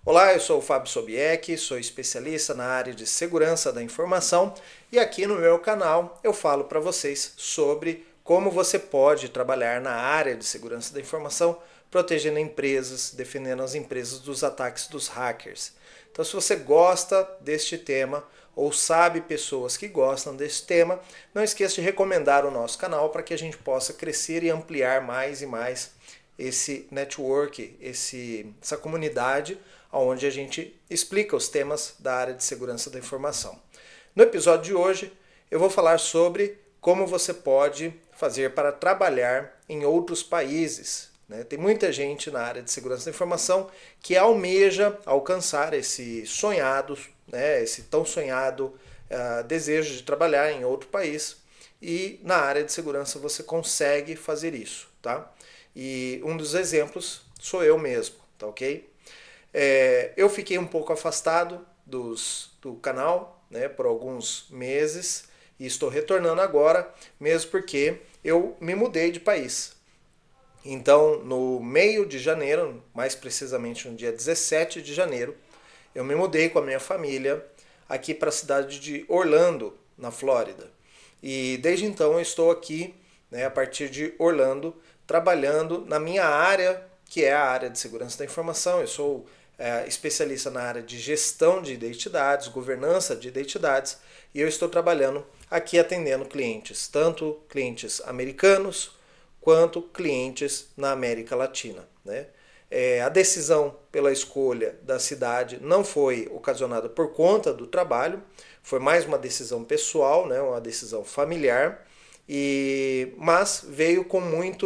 Olá, eu sou o Fábio Sobieck, sou especialista na área de segurança da informação e aqui no meu canal eu falo para vocês sobre como você pode trabalhar na área de segurança da informação, protegendo empresas, defendendo as empresas dos ataques dos hackers. Então, se você gosta deste tema ou sabe pessoas que gostam desse tema, não esqueça de recomendar o nosso canal para que a gente possa crescer e ampliar mais e mais esse network, essa comunidade onde a gente explica os temas da área de segurança da informação. No episódio de hoje eu vou falar sobre como você pode fazer para trabalhar em outros países. Tem muita gente na área de segurança da informação que almeja alcançar esse sonhado, esse tão sonhado desejo de trabalhar em outro país, e na área de segurança você consegue fazer isso, tá? E um dos exemplos sou eu mesmo, tá ok? Eu fiquei um pouco afastado do canal, por alguns meses, e estou retornando agora, mesmo porque eu me mudei de país. Então, no meio de janeiro, mais precisamente no dia 17 de janeiro, eu me mudei com a minha família aqui para a cidade de Orlando, na Flórida. E desde então eu estou aqui, a partir de Orlando, trabalhando na minha área, que é a área de segurança da informação. Eu sou especialista na área de gestão de identidades, governança de identidades, e eu estou trabalhando aqui atendendo clientes, tanto clientes americanos quanto clientes na América Latina. A decisão pela escolha da cidade não foi ocasionada por conta do trabalho, foi mais uma decisão pessoal, uma decisão familiar, mas veio com muita,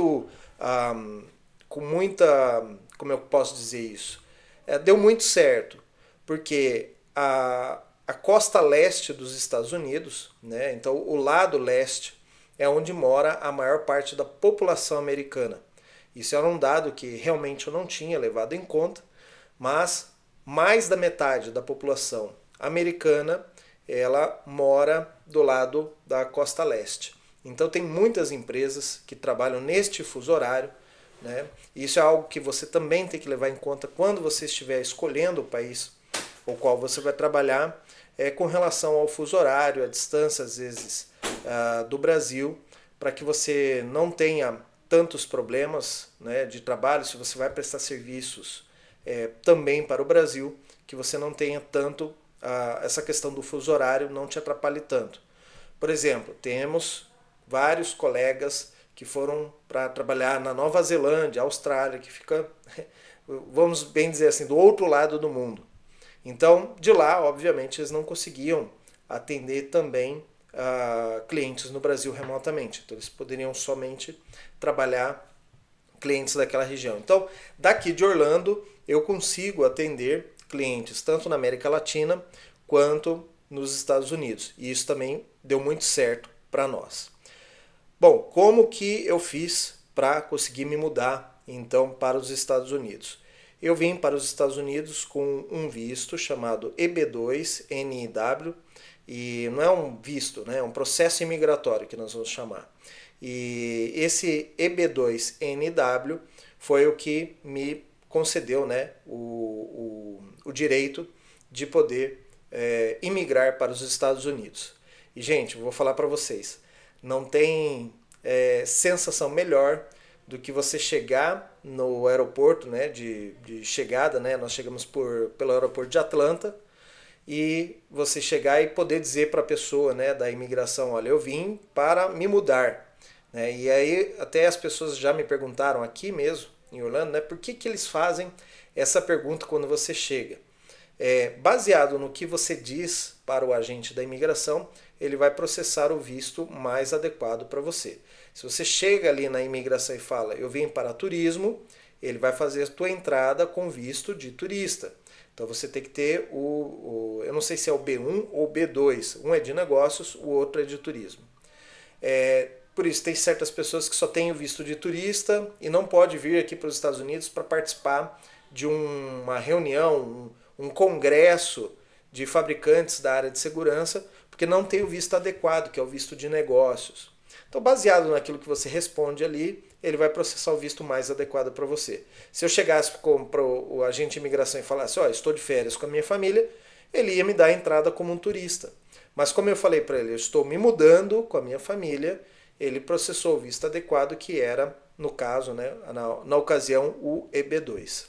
como eu posso dizer isso? Deu muito certo, porque a costa leste dos Estados Unidos, então o lado leste, é onde mora a maior parte da população americana. Isso era um dado que realmente eu não tinha levado em conta, mas mais da metade da população americana ela mora do lado da costa leste. Então tem muitas empresas que trabalham neste fuso horário. Isso é algo que você também tem que levar em conta quando você estiver escolhendo o país o qual você vai trabalhar, com relação ao fuso horário, a distância às vezes do Brasil, para que você não tenha tantos problemas de trabalho, se você vai prestar serviços também para o Brasil, que você não tenha tanto essa questão do fuso horário, não te atrapalhe tanto. Por exemplo, temos vários colegas que foram para trabalhar na Nova Zelândia, Austrália, que fica, vamos bem dizer assim, do outro lado do mundo. Então, de lá, obviamente, eles não conseguiam atender também clientes no Brasil remotamente. Então, eles poderiam somente trabalhar clientes daquela região. Então, daqui de Orlando, eu consigo atender clientes tanto na América Latina quanto nos Estados Unidos. E isso também deu muito certo para nós. Bom, como que eu fiz para conseguir me mudar então para os Estados Unidos? Eu vim para os Estados Unidos com um visto chamado EB2NIW, e não é um visto, é um processo imigratório que nós vamos chamar. E esse EB2NIW foi o que me concedeu o direito de poder imigrar para os Estados Unidos. E, gente, vou falar para vocês, não tem sensação melhor do que você chegar no aeroporto de chegada, nós chegamos pelo aeroporto de Atlanta, e você chegar e poder dizer para a pessoa da imigração, olha, eu vim para me mudar. E aí até as pessoas já me perguntaram aqui mesmo, em Orlando, por que eles fazem essa pergunta quando você chega. Baseado no que você diz para o agente da imigração, ele vai processar o visto mais adequado para você. Se você chega ali na imigração e fala, eu vim para turismo, ele vai fazer a tua entrada com visto de turista. Então você tem que ter eu não sei se é o B1 ou o B2, um é de negócios, o outro é de turismo. Por isso tem certas pessoas que só têm o visto de turista e não pode vir aqui para os Estados Unidos para participar de uma reunião, um congresso de fabricantes da área de segurança, porque não tem o visto adequado, que é o visto de negócios. Então, baseado naquilo que você responde ali, ele vai processar o visto mais adequado para você. Se eu chegasse para o agente de imigração e falasse, ó, estou de férias com a minha família, ele ia me dar a entrada como um turista. Mas como eu falei para ele, eu estou me mudando com a minha família, ele processou o visto adequado, que era, no caso, né, na ocasião, o EB2.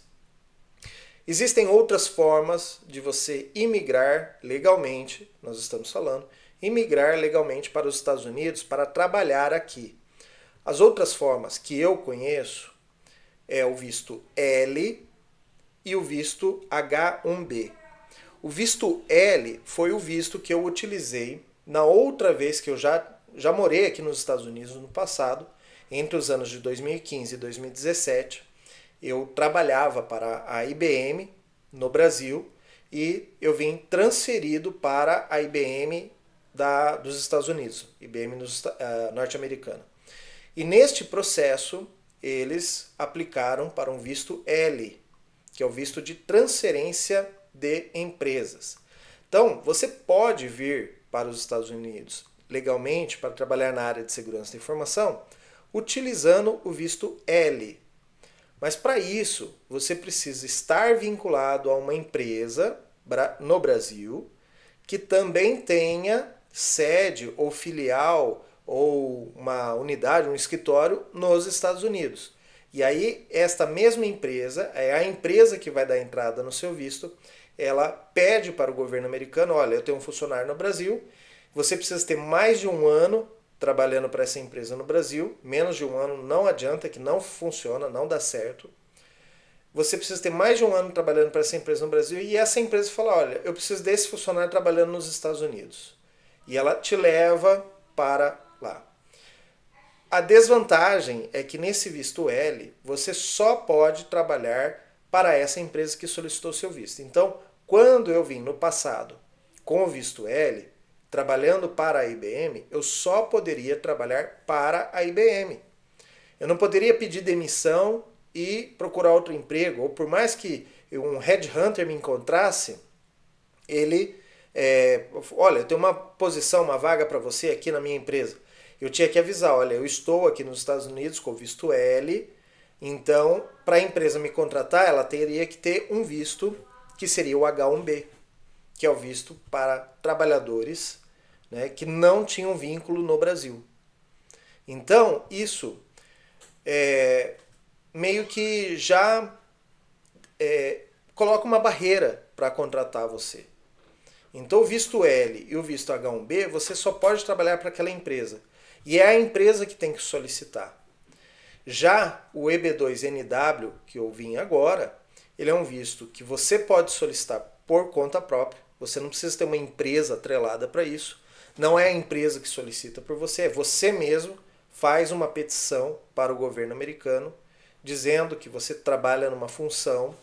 Existem outras formas de você imigrar legalmente, nós estamos falando, imigrar legalmente para os Estados Unidos para trabalhar aqui. As outras formas que eu conheço é o visto L e o visto H1B. O visto L foi o visto que eu utilizei na outra vez que eu já morei aqui nos Estados Unidos no passado, entre os anos de 2015 e 2017. Eu trabalhava para a IBM no Brasil e eu vim transferido para a IBM dos Estados Unidos, IBM norte-americana. E neste processo, eles aplicaram para um visto L, que é o visto de transferência de empresas. Então, você pode vir para os Estados Unidos legalmente para trabalhar na área de segurança da informação utilizando o visto L. Mas para isso, você precisa estar vinculado a uma empresa no Brasil que também tenha sede ou filial ou uma unidade, um escritório nos Estados Unidos. E aí, esta mesma empresa, é a empresa que vai dar entrada no seu visto, ela pede para o governo americano, olha, eu tenho um funcionário no Brasil, você precisa ter mais de um ano trabalhando para essa empresa no Brasil, menos de um ano não adianta, que não funciona, não dá certo. Você precisa ter mais de um ano trabalhando para essa empresa no Brasil e essa empresa fala, olha, eu preciso desse funcionário trabalhando nos Estados Unidos. E ela te leva para lá. A desvantagem é que nesse visto L, você só pode trabalhar para essa empresa que solicitou seu visto. Então, quando eu vim no passado com o visto L, trabalhando para a IBM, eu só poderia trabalhar para a IBM. Eu não poderia pedir demissão e procurar outro emprego, ou por mais que um headhunter me encontrasse, ele, olha, eu tenho uma posição, uma vaga para você aqui na minha empresa. Eu tinha que avisar, olha, eu estou aqui nos Estados Unidos com o visto L, então, para a empresa me contratar, ela teria que ter um visto que seria o H1B, que é o visto para trabalhadores, né, que não tinham vínculo no Brasil. Então, isso meio que já coloca uma barreira para contratar você. Então, o visto L e o visto H1B, você só pode trabalhar para aquela empresa. E é a empresa que tem que solicitar. Já o EB2NW, que eu vim agora, ele é um visto que você pode solicitar por conta própria. Você não precisa ter uma empresa atrelada para isso. Não é a empresa que solicita por você, é você mesmo faz uma petição para o governo americano dizendo que você trabalha numa função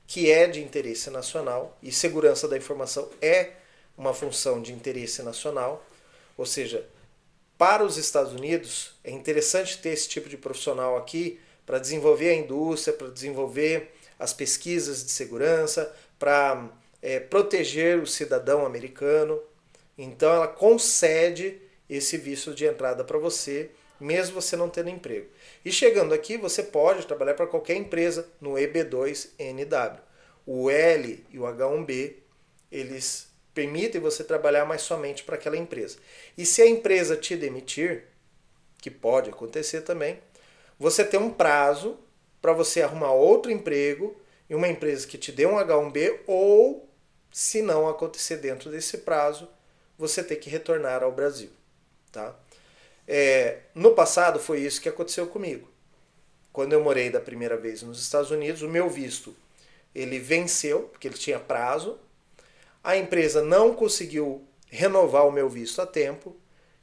que é de interesse nacional e segurança da informação é uma função de interesse nacional, ou seja, para os Estados Unidos é interessante ter esse tipo de profissional aqui para desenvolver a indústria, para desenvolver as pesquisas de segurança, para proteger o cidadão americano. Então ela concede esse visto de entrada para você, mesmo você não tendo emprego. E chegando aqui, você pode trabalhar para qualquer empresa no EB2NW. O L e o H1B, eles permitem você trabalhar mais somente para aquela empresa. E se a empresa te demitir, que pode acontecer também, você tem um prazo para você arrumar outro emprego em uma empresa que te dê um H1B ou, se não acontecer dentro desse prazo, você tem que retornar ao Brasil. Tá? No passado foi isso que aconteceu comigo. Quando eu morei da primeira vez nos Estados Unidos, o meu visto ele venceu, porque ele tinha prazo. A empresa não conseguiu renovar o meu visto a tempo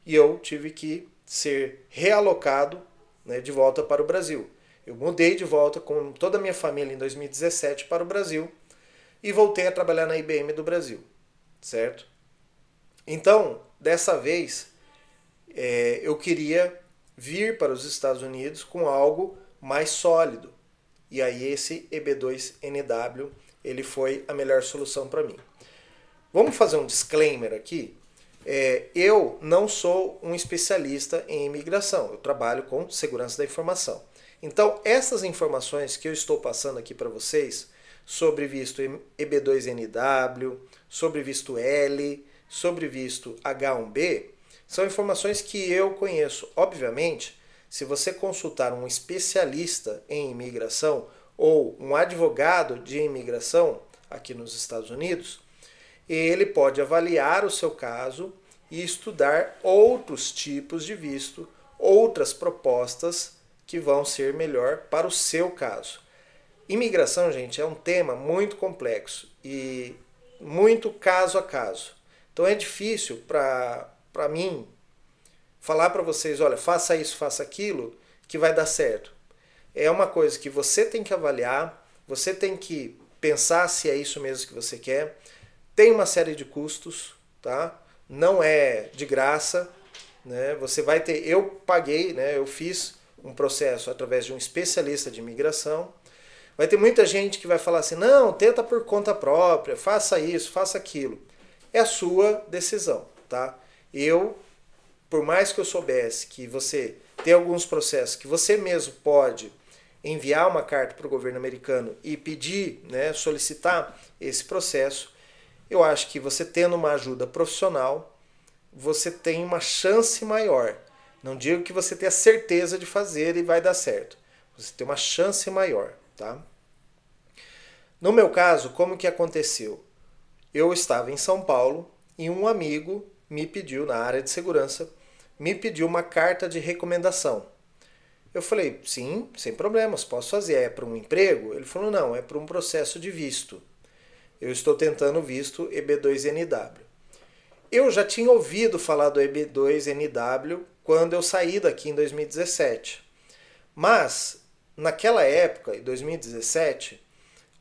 e eu tive que ser realocado, né, de volta para o Brasil. Eu mudei de volta com toda a minha família em 2017 para o Brasil e voltei a trabalhar na IBM do Brasil, certo? Então, dessa vez, eu queria vir para os Estados Unidos com algo mais sólido. E aí esse EB2NW ele foi a melhor solução para mim. Vamos fazer um disclaimer aqui. Eu não sou um especialista em imigração, eu trabalho com segurança da informação. Então, essas informações que eu estou passando aqui para vocês sobre visto EB2NW, sobre visto L, sobre visto H1B, são informações que eu conheço. Obviamente, se você consultar um especialista em imigração ou um advogado de imigração aqui nos Estados Unidos, ele pode avaliar o seu caso e estudar outros tipos de visto, outras propostas que vão ser melhor para o seu caso. Imigração, gente, é um tema muito complexo e muito caso a caso. Então é difícil para mim falar para vocês, olha, faça isso, faça aquilo, que vai dar certo. É uma coisa que você tem que avaliar, você tem que pensar se é isso mesmo que você quer. Tem uma série de custos, tá? Não é de graça, né? Você vai ter, eu paguei, né? Eu fiz um processo através de um especialista de imigração. Vai ter muita gente que vai falar assim, não, tenta por conta própria, faça isso, faça aquilo. É a sua decisão, tá? Por mais que eu soubesse que você tem alguns processos que você mesmo pode enviar uma carta para o governo americano e pedir, né, solicitar esse processo, eu acho que você tendo uma ajuda profissional, você tem uma chance maior. Não digo que você tenha certeza de fazer e vai dar certo. Você tem uma chance maior, tá? No meu caso, como que aconteceu? Eu estava em São Paulo e um amigo me pediu, na área de segurança, me pediu uma carta de recomendação. Eu falei, sim, sem problemas, posso fazer. É para um emprego? Ele falou, não, é para um processo de visto. Eu estou tentando o visto EB2NW. Eu já tinha ouvido falar do EB2NW quando eu saí daqui em 2017. Mas, naquela época, em 2017,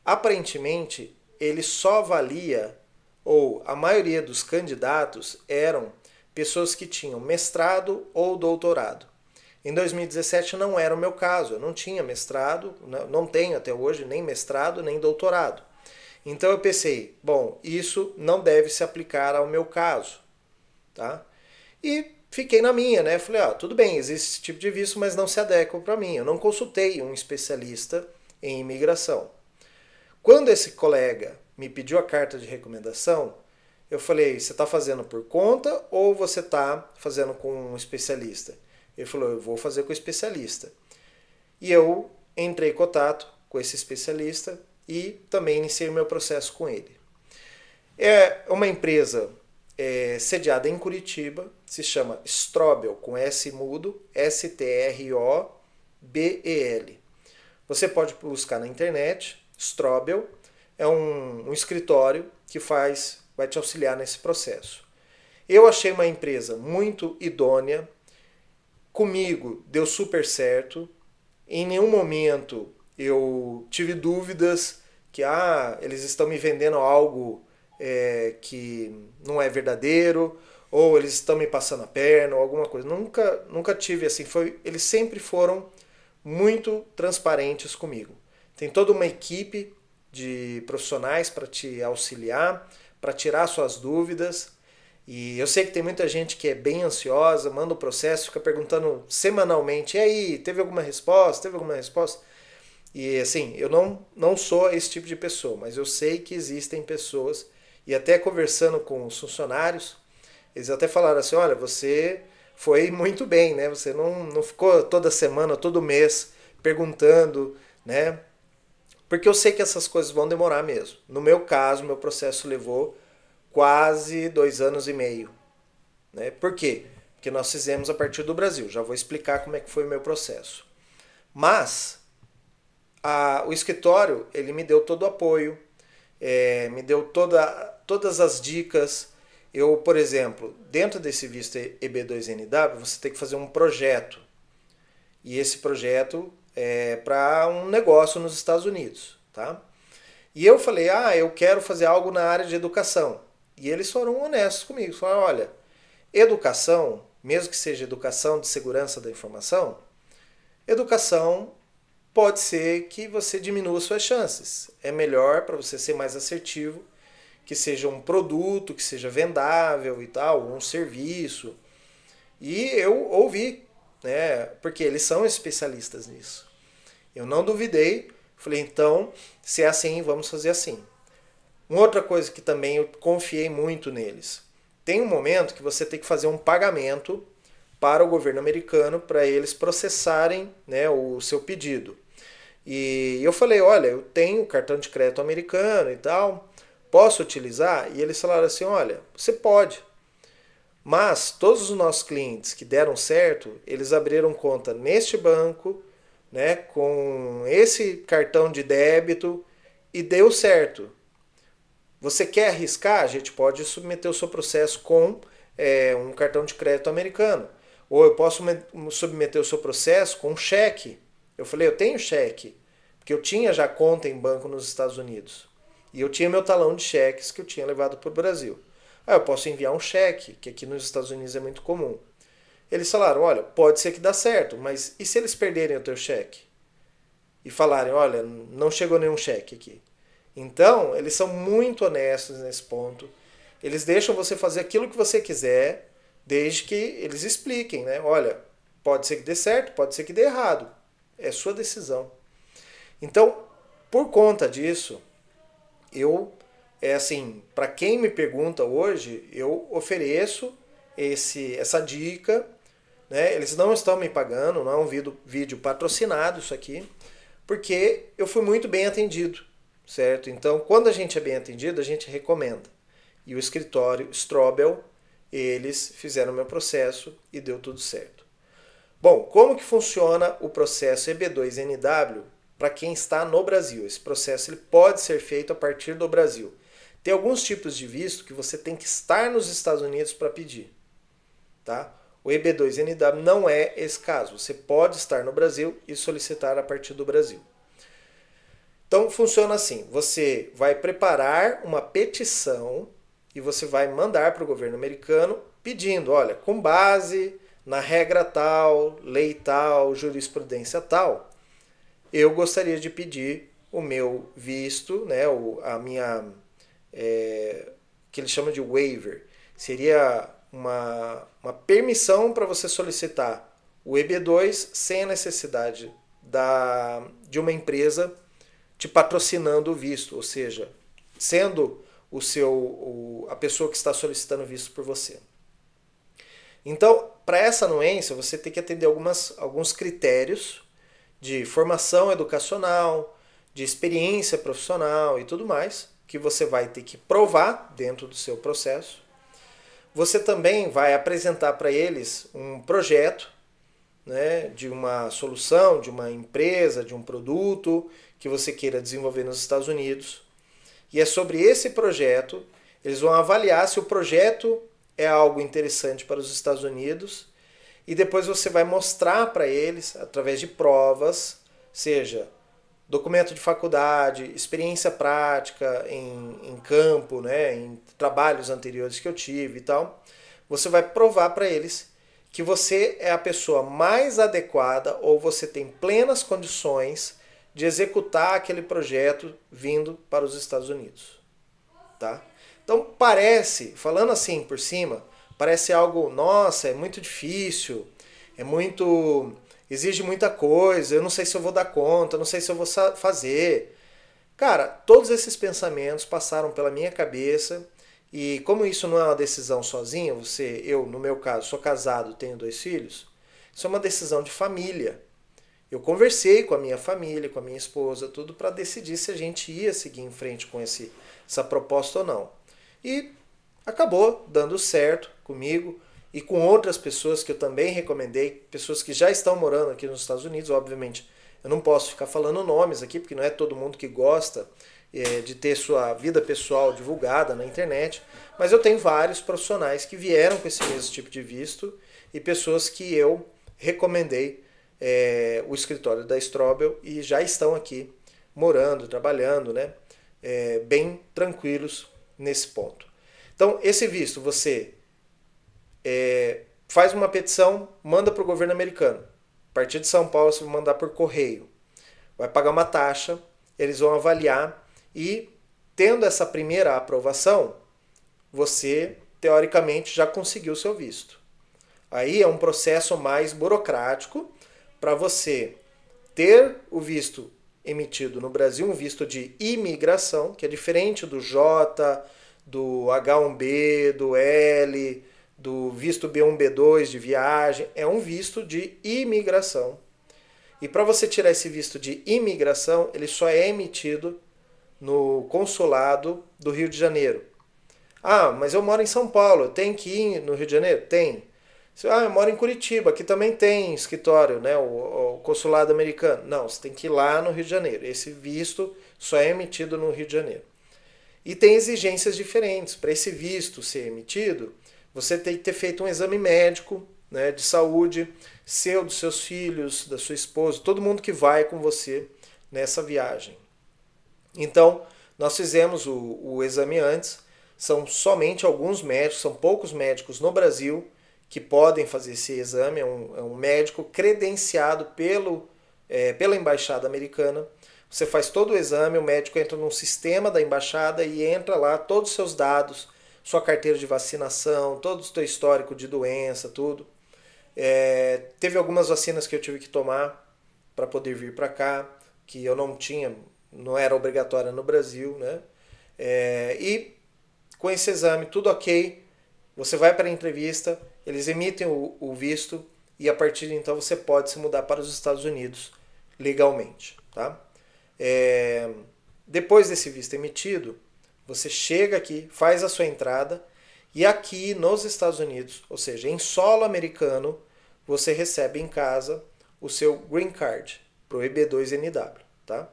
aparentemente ele só valia, ou a maioria dos candidatos eram pessoas que tinham mestrado ou doutorado. Em 2017 não era o meu caso, eu não tinha mestrado, não tenho até hoje nem mestrado nem doutorado. Então eu pensei, bom, isso não deve se aplicar ao meu caso, tá? E fiquei na minha, né? Falei, tudo bem, existe esse tipo de visto, mas não se adequa para mim. Eu não consultei um especialista em imigração. Quando esse colega me pediu a carta de recomendação, eu falei, você está fazendo por conta ou você está fazendo com um especialista? Ele falou, eu vou fazer com o especialista. E eu entrei em contato com esse especialista e também iniciei o meu processo com ele. É uma empresa sediada em Curitiba, se chama Strobel, com S mudo, Strobel. Você pode buscar na internet, Strobel é um escritório que vai te auxiliar nesse processo. Eu achei uma empresa muito idônea, comigo deu super certo, em nenhum momento eu tive dúvidas que eles estão me vendendo algo que não é verdadeiro, ou eles estão me passando a perna, ou alguma coisa. Nunca tive assim. Eles sempre foram muito transparentes comigo. Tem toda uma equipe de profissionais para te auxiliar, para tirar suas dúvidas. E eu sei que tem muita gente que é bem ansiosa, manda o processo, fica perguntando semanalmente, e aí, teve alguma resposta? Teve alguma resposta? E assim, eu não sou esse tipo de pessoa, mas eu sei que existem pessoas, e até conversando com os funcionários, eles até falaram assim, olha, você foi muito bem, né? Você não ficou toda semana, todo mês perguntando, né? Porque eu sei que essas coisas vão demorar mesmo. No meu caso, meu processo levou quase 2 anos e meio. Né? Por quê? Porque nós fizemos a partir do Brasil. Já vou explicar como é que foi o meu processo. Mas o escritório ele me deu todo o apoio, me deu todas as dicas. Eu, por exemplo, dentro desse visto EB2NW, você tem que fazer um projeto. E esse projeto é para um negócio nos Estados Unidos. Tá? E eu falei, eu quero fazer algo na área de educação. E eles foram honestos comigo. Falaram, olha, educação, mesmo que seja educação de segurança da informação, educação pode ser que você diminua suas chances. É melhor para você ser mais assertivo que seja um produto, que seja vendável e tal, um serviço. E eu ouvi, né, porque eles são especialistas nisso. Eu não duvidei, falei, então, se é assim, vamos fazer assim. Uma outra coisa que também eu confiei muito neles. Tem um momento que você tem que fazer um pagamento para o governo americano para eles processarem, né, o seu pedido. E eu falei, olha, eu tenho cartão de crédito americano e tal, posso utilizar? E eles falaram assim, olha, você pode. Mas todos os nossos clientes que deram certo, eles abriram conta neste banco, né, com esse cartão de débito e deu certo. Você quer arriscar? A gente pode submeter o seu processo com um cartão de crédito americano. Ou eu posso submeter o seu processo com um cheque. Eu falei, eu tenho cheque, porque eu tinha já conta em banco nos Estados Unidos. E eu tinha meu talão de cheques que eu tinha levado para o Brasil. Eu posso enviar um cheque, que aqui nos Estados Unidos é muito comum. Eles falaram, olha, pode ser que dá certo, mas e se eles perderem o teu cheque? E falarem, olha, não chegou nenhum cheque aqui. Então, eles são muito honestos nesse ponto. Eles deixam você fazer aquilo que você quiser, desde que eles expliquem, né? Olha, pode ser que dê certo, pode ser que dê errado. É sua decisão. Então, por conta disso, para quem me pergunta hoje, eu ofereço essa dica, né? Eles não estão me pagando, não é um vídeo patrocinado isso aqui, porque eu fui muito bem atendido, certo? Então, quando a gente é bem atendido, a gente recomenda. E o escritório Strobel, eles fizeram o meu processo e deu tudo certo. Bom, como que funciona o processo EB2NW para quem está no Brasil? Esse processo ele pode ser feito a partir do Brasil. Tem alguns tipos de visto que você tem que estar nos Estados Unidos para pedir. Tá? O EB2NW não é esse caso. Você pode estar no Brasil e solicitar a partir do Brasil. Então funciona assim, você vai preparar uma petição e você vai mandar para o governo americano pedindo, olha, com base na regra tal, lei tal, jurisprudência tal, eu gostaria de pedir o meu visto, né, a minha, que eles chamam de waiver, seria uma permissão para você solicitar o EB2 sem a necessidade de uma empresa te patrocinando o visto, ou seja, sendo a pessoa que está solicitando o visto por você. Então, para essa anuência, você tem que atender alguns critérios de formação educacional, de experiência profissional e tudo mais, que você vai ter que provar dentro do seu processo. Você também vai apresentar para eles um projeto, né, de uma solução, de uma empresa, de um produto que você queira desenvolver nos Estados Unidos. E é sobre esse projeto, eles vão avaliar se o projeto é algo interessante para os Estados Unidos e depois você vai mostrar para eles, através de provas, seja documento de faculdade, experiência prática em campo, né, em trabalhos anteriores que eu tive e tal, você vai provar para eles que você é a pessoa mais adequada ou você tem plenas condições de executar aquele projeto vindo para os Estados Unidos. Tá? Então parece, falando assim por cima, parece algo, nossa, é muito difícil, exige muita coisa, eu não sei se eu vou dar conta, eu não sei se eu vou fazer. Cara, todos esses pensamentos passaram pela minha cabeça e como isso não é uma decisão sozinha, eu no meu caso sou casado, tenho 2 filhos, isso é uma decisão de família. Eu conversei com a minha família, com a minha esposa, tudo para decidir se a gente ia seguir em frente com essa proposta ou não. E acabou dando certo comigo e com outras pessoas que eu também recomendei, pessoas que já estão morando aqui nos Estados Unidos, obviamente. Eu não posso ficar falando nomes aqui, porque não é todo mundo que gosta de ter sua vida pessoal divulgada na internet, mas eu tenho vários profissionais que vieram com esse mesmo tipo de visto e pessoas que eu recomendei o escritório da Strobel e já estão aqui morando, trabalhando, né, bem tranquilos nesse ponto. Então, esse visto, você faz uma petição, manda para o governo americano. A partir de São Paulo, você vai mandar por correio. Vai pagar uma taxa, eles vão avaliar e tendo essa primeira aprovação, você, teoricamente, já conseguiu o seu visto. Aí é um processo mais burocrático para você ter o visto emitido no Brasil, um visto de imigração, que é diferente do J, do H1B, do L, do visto B1, B2 de viagem, é um visto de imigração. E para você tirar esse visto de imigração, ele só é emitido no consulado do Rio de Janeiro. Ah, mas eu moro em São Paulo, tem que ir no Rio de Janeiro? Tem. Ah, eu moro em Curitiba, aqui também tem escritório, né, o consulado americano. Não, você tem que ir lá no Rio de Janeiro. Esse visto só é emitido no Rio de Janeiro. E tem exigências diferentes. Para esse visto ser emitido, você tem que ter feito um exame médico, né, de saúde, seu, dos seus filhos, da sua esposa, todo mundo que vai com você nessa viagem. Então, nós fizemos o exame antes. São somente alguns médicos, são poucos médicos no Brasil que podem fazer esse exame. É um médico credenciado pela embaixada americana. Você faz todo o exame, o médico entra num sistema da embaixada e entra lá todos os seus dados, sua carteira de vacinação, todo o seu histórico de doença, tudo. Teve algumas vacinas que eu tive que tomar para poder vir para cá, que eu não tinha, não era obrigatória no Brasil, né? E com esse exame, tudo ok, você vai para a entrevista, eles emitem o visto e a partir de então você pode se mudar para os Estados Unidos legalmente, tá? Depois desse visto emitido, você chega aqui, faz a sua entrada e aqui nos Estados Unidos, ou seja, em solo americano, você recebe em casa o seu Green Card para o EB2NW, tá?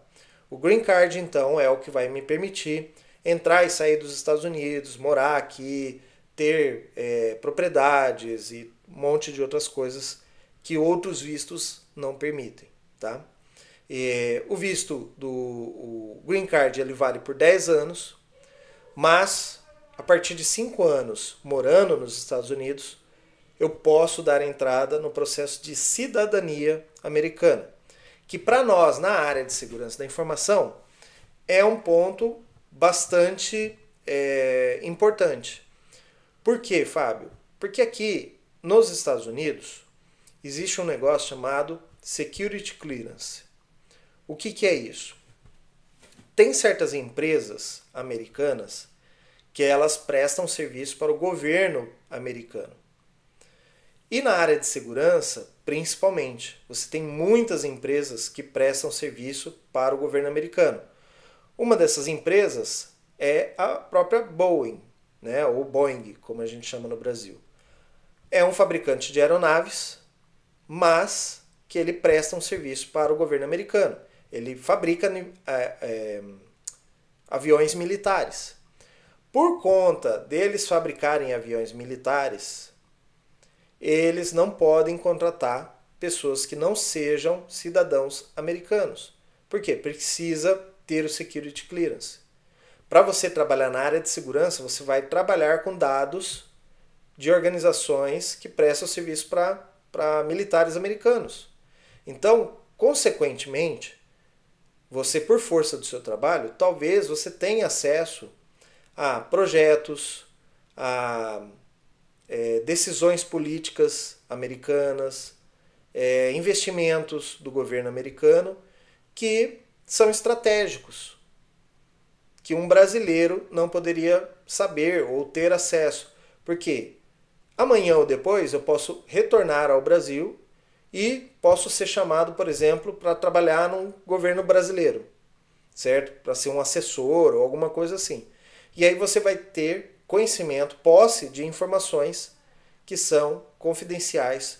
O Green Card, então, é o que vai me permitir entrar e sair dos Estados Unidos, morar aqui, ter propriedades e um monte de outras coisas que outros vistos não permitem, tá? O visto o Green Card ele vale por 10 anos, mas a partir de 5 anos morando nos Estados Unidos, eu posso dar entrada no processo de cidadania americana, que para nós, na área de segurança da informação, é um ponto bastante importante. Por quê, Fábio? Porque aqui nos Estados Unidos existe um negócio chamado Security Clearance. O que é isso? Tem certas empresas americanas que elas prestam serviço para o governo americano. E na área de segurança, principalmente, você tem muitas empresas que prestam serviço para o governo americano. Uma dessas empresas é a própria Boeing, né, ou Boeing, como a gente chama no Brasil. É um fabricante de aeronaves, mas que ele presta um serviço para o governo americano. Ele fabrica aviões militares. Por conta deles fabricarem aviões militares, eles não podem contratar pessoas que não sejam cidadãos americanos. Por quê? Precisa ter o Security Clearance. Para você trabalhar na área de segurança, você vai trabalhar com dados de organizações que prestam serviço para militares americanos. Então, consequentemente, você, por força do seu trabalho, talvez você tenha acesso a projetos, a decisões políticas americanas, investimentos do governo americano que são estratégicos, que um brasileiro não poderia saber ou ter acesso. Porque amanhã ou depois eu posso retornar ao Brasil e posso ser chamado, por exemplo, para trabalhar num governo brasileiro, certo? Para ser um assessor ou alguma coisa assim. E aí você vai ter conhecimento, posse de informações que são confidenciais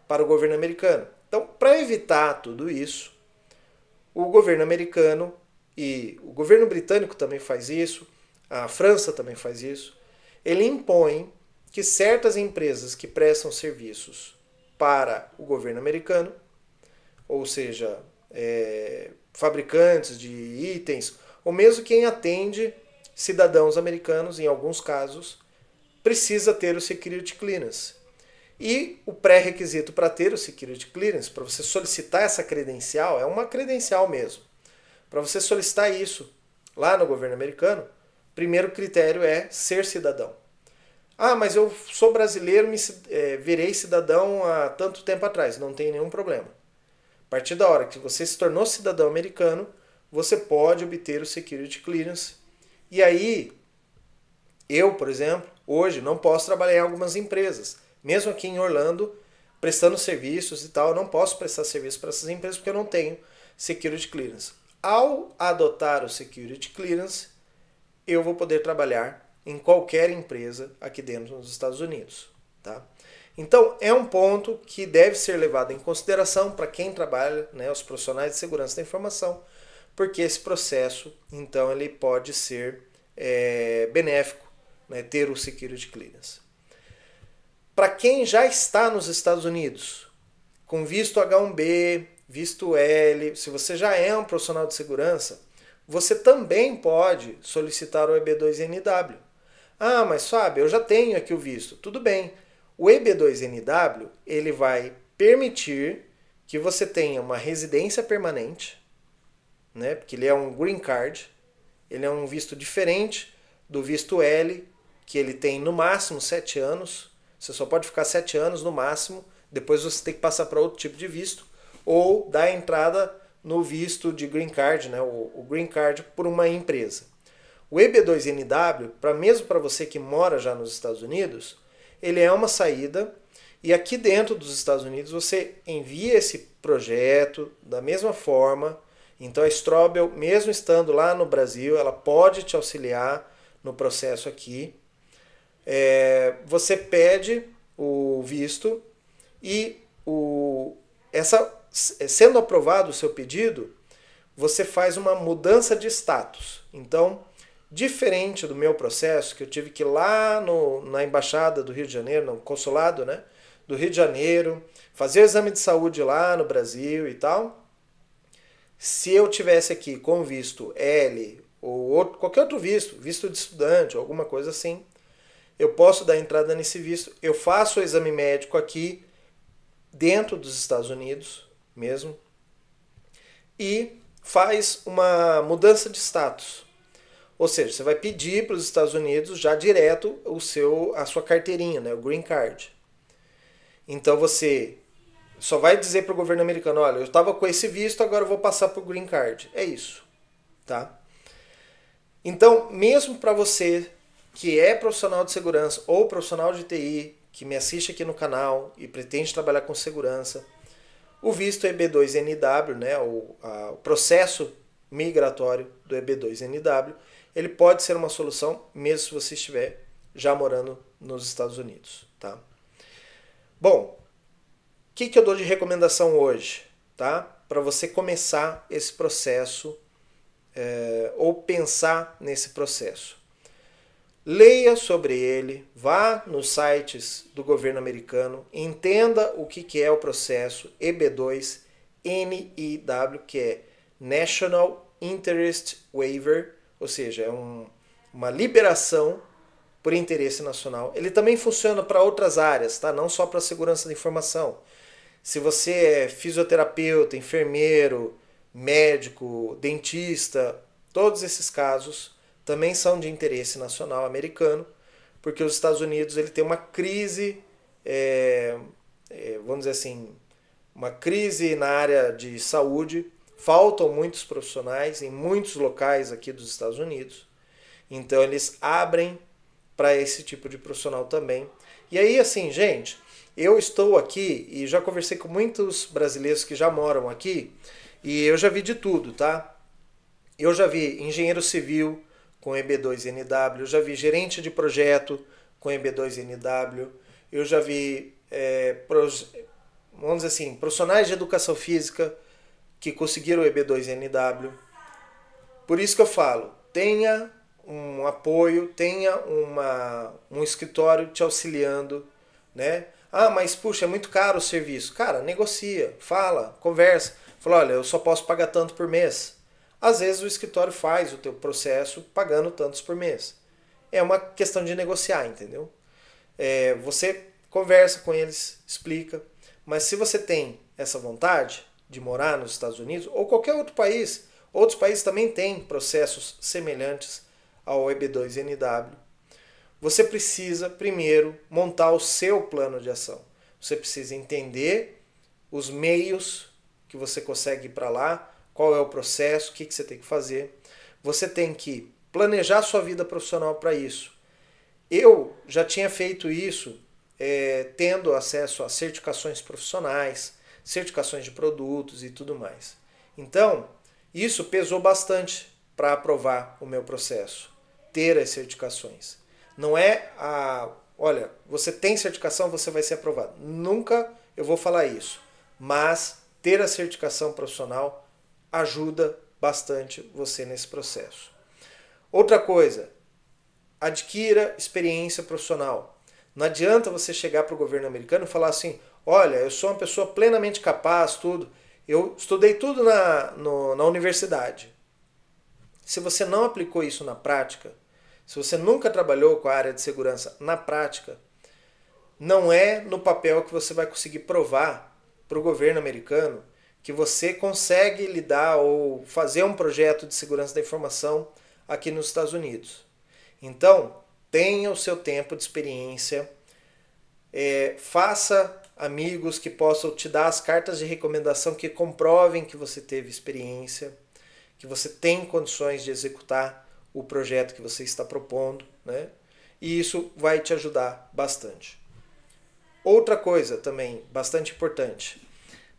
para o governo americano. Então, para evitar tudo isso, o governo americano e o governo britânico também faz isso, a França também faz isso, ele impõe que certas empresas que prestam serviços para o governo americano, ou seja, fabricantes de itens, ou mesmo quem atende cidadãos americanos, em alguns casos, precisa ter o Security Clearance. E o pré-requisito para ter o Security Clearance, para você solicitar essa credencial, é uma credencial mesmo. Para você solicitar isso, lá no governo americano, primeiro critério é ser cidadão. Ah, mas eu sou brasileiro, virei cidadão há tanto tempo atrás. Não tem nenhum problema. A partir da hora que você se tornou cidadão americano, você pode obter o Security Clearance. E aí, eu, por exemplo, hoje não posso trabalhar em algumas empresas. Mesmo aqui em Orlando, prestando serviços e tal, eu não posso prestar serviço para essas empresas porque eu não tenho Security Clearance. Ao adotar o Security Clearance, eu vou poder trabalhar em qualquer empresa aqui dentro dos Estados Unidos. Tá? Então, é um ponto que deve ser levado em consideração para quem trabalha, né, os profissionais de segurança da informação, porque esse processo, então, ele pode ser benéfico, né, ter o Security Clearance. Para quem já está nos Estados Unidos, com visto H1B, visto L, se você já é um profissional de segurança, você também pode solicitar o EB2NW. Ah, mas Fábio, eu já tenho aqui o visto. Tudo bem. O EB2NW, ele vai permitir que você tenha uma residência permanente, né? Porque ele é um green card, ele é um visto diferente do visto L, que ele tem no máximo 7 anos. Você só pode ficar 7 anos no máximo, depois você tem que passar para outro tipo de visto, ou dar entrada no visto de green card, né? o green card por uma empresa. O EB2NW, mesmo para você que mora já nos Estados Unidos, ele é uma saída e aqui dentro dos Estados Unidos você envia esse projeto da mesma forma. Então a Strobel, mesmo estando lá no Brasil, ela pode te auxiliar no processo aqui. Você pede o visto e sendo aprovado o seu pedido, você faz uma mudança de status. Então, diferente do meu processo, que eu tive que ir lá na Embaixada do Rio de Janeiro, no consulado, né, do Rio de Janeiro, fazer o exame de saúde lá no Brasil e tal. Se eu tivesse aqui com visto L ou qualquer outro visto de estudante ou alguma coisa assim, eu posso dar entrada nesse visto, eu faço o exame médico aqui dentro dos Estados Unidos mesmo e faz uma mudança de status. Ou seja, você vai pedir para os Estados Unidos já direto a sua carteirinha, né, o green card. Então você só vai dizer para o governo americano, olha, eu estava com esse visto, agora eu vou passar para o green card. É isso. Tá? Então, mesmo para você que é profissional de segurança ou profissional de TI, que me assiste aqui no canal e pretende trabalhar com segurança, o visto EB2NW, né, o processo migratório do EB2NW, ele pode ser uma solução mesmo se você estiver já morando nos Estados Unidos. Tá? Bom, o que eu dou de recomendação hoje? Tá? Para você começar esse processo ou pensar nesse processo. Leia sobre ele, vá nos sites do governo americano, entenda o que é o processo EB2NIW, que é National Interest Waiver, ou seja, é uma liberação por interesse nacional. Ele também funciona para outras áreas, tá? Não só para segurança da informação. Se você é fisioterapeuta, enfermeiro, médico, dentista, todos esses casos também são de interesse nacional americano, porque os Estados Unidos ele tem uma crise, vamos dizer assim, uma crise na área de saúde, faltam muitos profissionais em muitos locais aqui dos Estados Unidos, então eles abrem para esse tipo de profissional também. E aí, assim, gente, eu estou aqui e já conversei com muitos brasileiros que já moram aqui e eu já vi de tudo, tá? Eu já vi engenheiro civil com EB2NW, eu já vi gerente de projeto com EB2NW, eu já vi, vamos dizer assim, profissionais de educação física que conseguiram o EB2NW. Por isso que eu falo, tenha um apoio, tenha um escritório te auxiliando, né? Ah, mas puxa, é muito caro o serviço. Cara, negocia, fala, conversa. Fala, olha, eu só posso pagar tanto por mês. Às vezes o escritório faz o teu processo pagando tantos por mês. É uma questão de negociar, entendeu? Você conversa com eles, explica. Mas se você tem essa vontade de morar nos Estados Unidos ou qualquer outro país, Outros países também têm processos semelhantes ao EB2NW. Você precisa primeiro montar o seu plano de ação. Você precisa entender os meios que você consegue ir para lá, qual é o processo, o que você tem que fazer. Você tem que planejar sua vida profissional para isso. Eu já tinha feito isso tendo acesso a certificações profissionais, certificações de produtos e tudo mais. Então, isso pesou bastante para aprovar o meu processo, ter as certificações. Não é olha, você tem certificação, você vai ser aprovado. Nunca eu vou falar isso, mas ter a certificação profissional ajuda bastante você nesse processo. Outra coisa, adquira experiência profissional. Não adianta você chegar para o governo americano e falar assim, olha, eu sou uma pessoa plenamente capaz, tudo. Eu estudei tudo na universidade. Se você não aplicou isso na prática, se você nunca trabalhou com a área de segurança na prática, não é no papel que você vai conseguir provar para o governo americano que você consegue lidar ou fazer um projeto de segurança da informação aqui nos Estados Unidos. Então, tenha o seu tempo de experiência, faça amigos que possam te dar as cartas de recomendação que comprovem que você teve experiência, que você tem condições de executar o projeto que você está propondo, né? E isso vai te ajudar bastante. Outra coisa também bastante importante,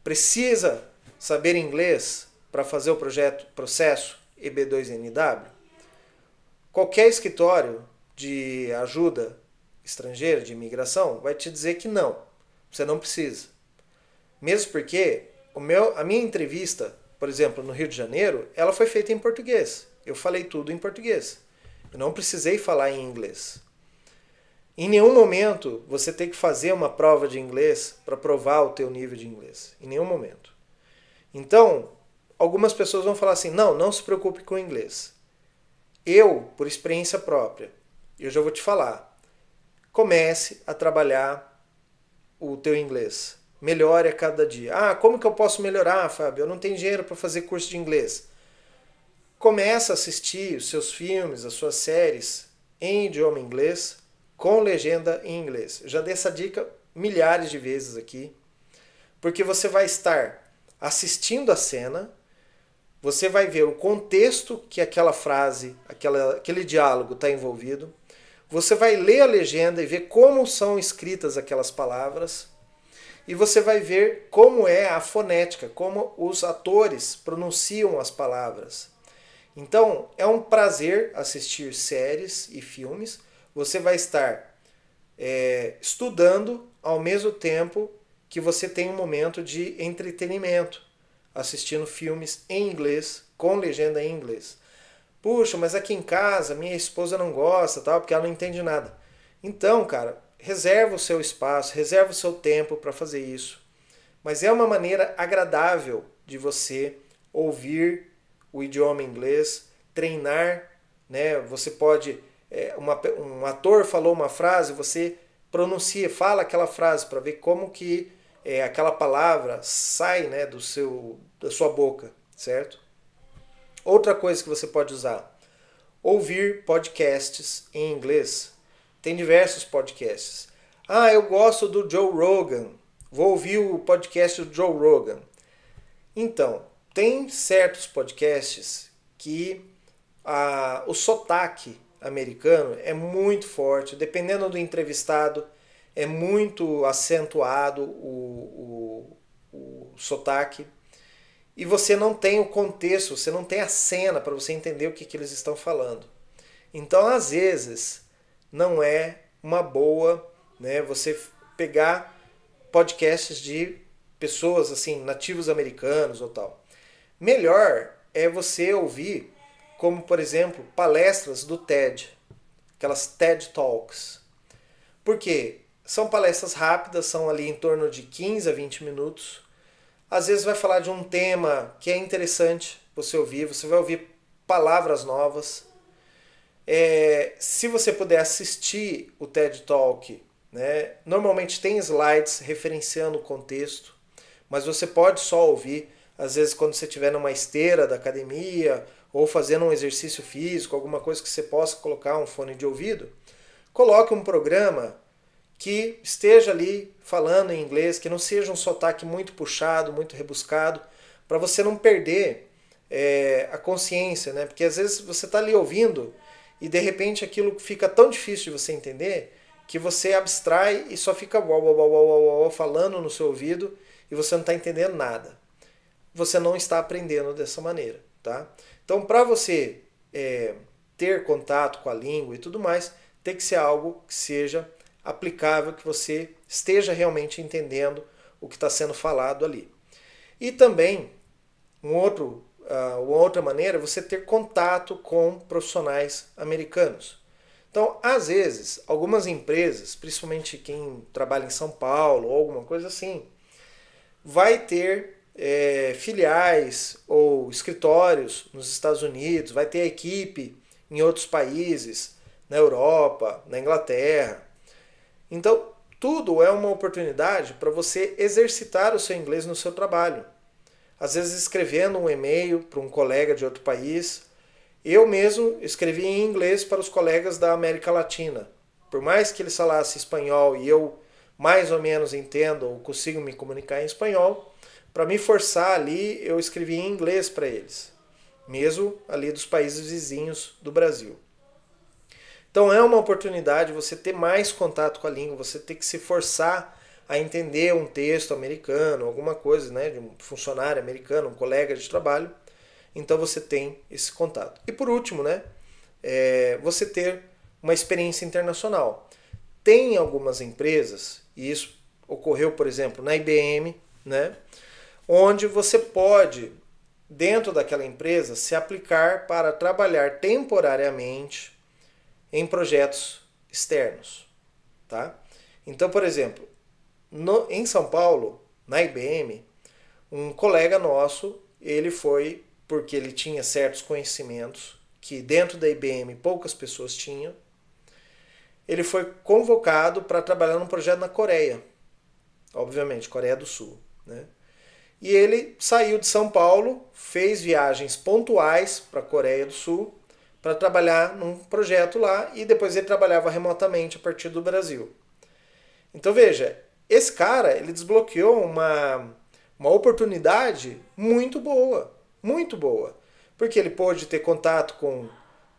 precisa saber inglês para fazer o processo EB2NW? Qualquer escritório de ajuda estrangeira, de imigração, vai te dizer que não, você não precisa. Mesmo porque a minha entrevista, por exemplo, no Rio de Janeiro, ela foi feita em português. Eu falei tudo em português. Eu não precisei falar em inglês. Em nenhum momento você tem que fazer uma prova de inglês para provar o teu nível de inglês. Em nenhum momento. Então, algumas pessoas vão falar assim, não se preocupe com o inglês. Eu, por experiência própria, eu já vou te falar, comece a trabalhar o teu inglês. Melhore a cada dia. Como que eu posso melhorar, Fábio? Eu não tenho dinheiro para fazer curso de inglês. Comece a assistir os seus filmes, as suas séries em idioma inglês, com legenda em inglês. Eu já dei essa dica milhares de vezes aqui, porque você vai estar assistindo a cena, você vai ver o contexto que aquela frase, aquele diálogo está envolvido, você vai ler a legenda e ver como são escritas aquelas palavras, e você vai ver como é a fonética, como os atores pronunciam as palavras. Então, é um prazer assistir séries e filmes. Você vai estar estudando ao mesmo tempo que você tem um momento de entretenimento, assistindo filmes em inglês, com legenda em inglês. Puxa, mas aqui em casa minha esposa não gosta, tal, porque ela não entende nada. Então, cara, reserva o seu espaço, reserva o seu tempo para fazer isso. Mas é uma maneira agradável de você ouvir o idioma inglês, treinar, né? Você pode, um ator falou uma frase, você pronuncia, fala aquela frase para ver como que aquela palavra sai, né, da sua boca, certo? Outra coisa que você pode usar, ouvir podcasts em inglês. Tem diversos podcasts. Eu gosto do Joe Rogan, vou ouvir o podcast do Joe Rogan. Então, tem certos podcasts que o sotaque americano é muito forte, dependendo do entrevistado, é muito acentuado o sotaque, e você não tem o contexto, você não tem a cena para você entender o que eles estão falando. Então, às vezes, não é uma boa, né, você pegar podcasts de pessoas assim, nativos americanos ou tal. Melhor é você ouvir, como por exemplo, palestras do TED, aquelas TED Talks. Por quê? São palestras rápidas, são ali em torno de 15 a 20 minutos. Às vezes vai falar de um tema que é interessante você ouvir, você vai ouvir palavras novas. Se você puder assistir o TED Talk, né, normalmente tem slides referenciando o contexto, mas você pode só ouvir. às vezes quando você estiver numa esteira da academia ou fazendo um exercício físico, alguma coisa que você possa colocar um fone de ouvido, coloque um programa que esteja ali falando em inglês, que não seja um sotaque muito puxado, muito rebuscado, para você não perder a consciência, né? Porque às vezes você está ali ouvindo e de repente aquilo fica tão difícil de você entender que você abstrai e só fica falando no seu ouvido e você não está entendendo nada. Você não está aprendendo dessa maneira, tá? Então, para você ter contato com a língua e tudo mais, tem que ser algo que seja aplicável, que você esteja realmente entendendo o que está sendo falado ali. E também, uma outra maneira é você ter contato com profissionais americanos. Então, às vezes, algumas empresas, principalmente quem trabalha em São Paulo ou alguma coisa assim, vai ter filiais ou escritórios nos Estados Unidos, vai ter equipe em outros países, na Europa, na Inglaterra. Então, tudo é uma oportunidade para você exercitar o seu inglês no seu trabalho. Às vezes escrevendo um e-mail para um colega de outro país. Eu mesmo escrevi em inglês para os colegas da América Latina. Por mais que eles falassem espanhol e eu mais ou menos entendo ou consigo me comunicar em espanhol, para me forçar ali eu escrevi em inglês para eles, mesmo ali dos países vizinhos do Brasil. Então é uma oportunidade você ter mais contato com a língua, você ter que se forçar a entender um texto americano, alguma coisa, né, de um funcionário americano, um colega de trabalho. Então você tem esse contato. E por último, né, você ter uma experiência internacional. Tem algumas empresas, e isso ocorreu, por exemplo, na IBM, né, onde você pode, dentro daquela empresa, se aplicar para trabalhar temporariamente em projetos externos. Tá? Então, por exemplo, em São Paulo, na IBM, um colega nosso, ele foi porque ele tinha certos conhecimentos que dentro da IBM poucas pessoas tinham. Ele foi convocado para trabalhar num projeto na Coreia, obviamente, Coreia do Sul, né? E ele saiu de São Paulo, fez viagens pontuais para a Coreia do Sul para trabalhar num projeto lá e depois ele trabalhava remotamente a partir do Brasil. Então veja, esse cara ele desbloqueou uma oportunidade muito boa, porque ele pôde ter contato com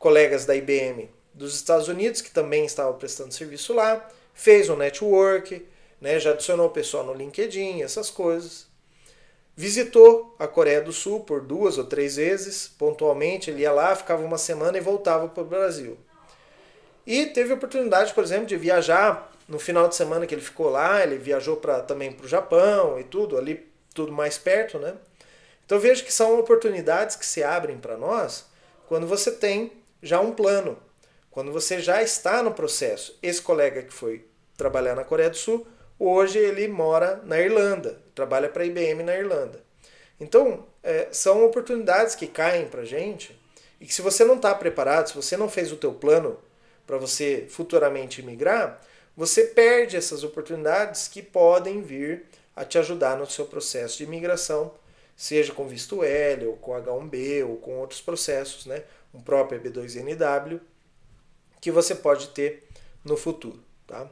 colegas da IBM dos Estados Unidos que também estavam prestando serviço lá, fez um network, né, já adicionou o pessoal no LinkedIn, essas coisas. Visitou a Coreia do Sul por 2 ou 3 vezes, pontualmente, ele ia lá, ficava uma semana e voltava para o Brasil. E teve a oportunidade, por exemplo, de viajar no final de semana que ele ficou lá, ele viajou também para o Japão e tudo, ali tudo mais perto, né? Então veja que são oportunidades que se abrem para nós quando você tem já um plano, quando você já está no processo. Esse colega que foi trabalhar na Coreia do Sul, hoje ele mora na Irlanda, trabalha para a IBM na Irlanda. Então, são oportunidades que caem para a gente e que se você não está preparado, se você não fez o teu plano para você futuramente migrar, você perde essas oportunidades que podem vir a te ajudar no seu processo de imigração, seja com visto L, ou com H1B, ou com outros processos, né? Um próprio EB2NW, que você pode ter no futuro. Tá?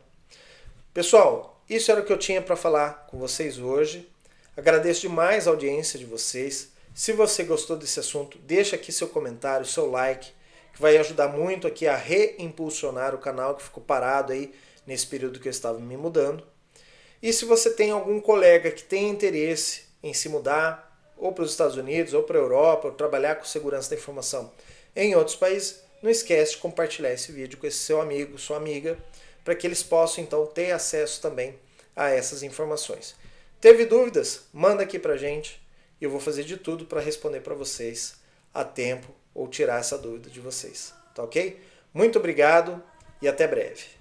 Pessoal, isso era o que eu tinha para falar com vocês hoje. Agradeço demais a audiência de vocês. Se você gostou desse assunto, deixa aqui seu comentário, seu like, que vai ajudar muito aqui a reimpulsionar o canal que ficou parado aí nesse período que eu estava me mudando. E se você tem algum colega que tem interesse em se mudar, ou para os Estados Unidos, ou para a Europa, ou trabalhar com segurança da informação em outros países, não esquece de compartilhar esse vídeo com esse seu amigo, sua amiga, para que eles possam então ter acesso também a essas informações. Teve dúvidas? Manda aqui pra gente e eu vou fazer de tudo para responder para vocês a tempo ou tirar essa dúvida de vocês, tá ok? Muito obrigado e até breve.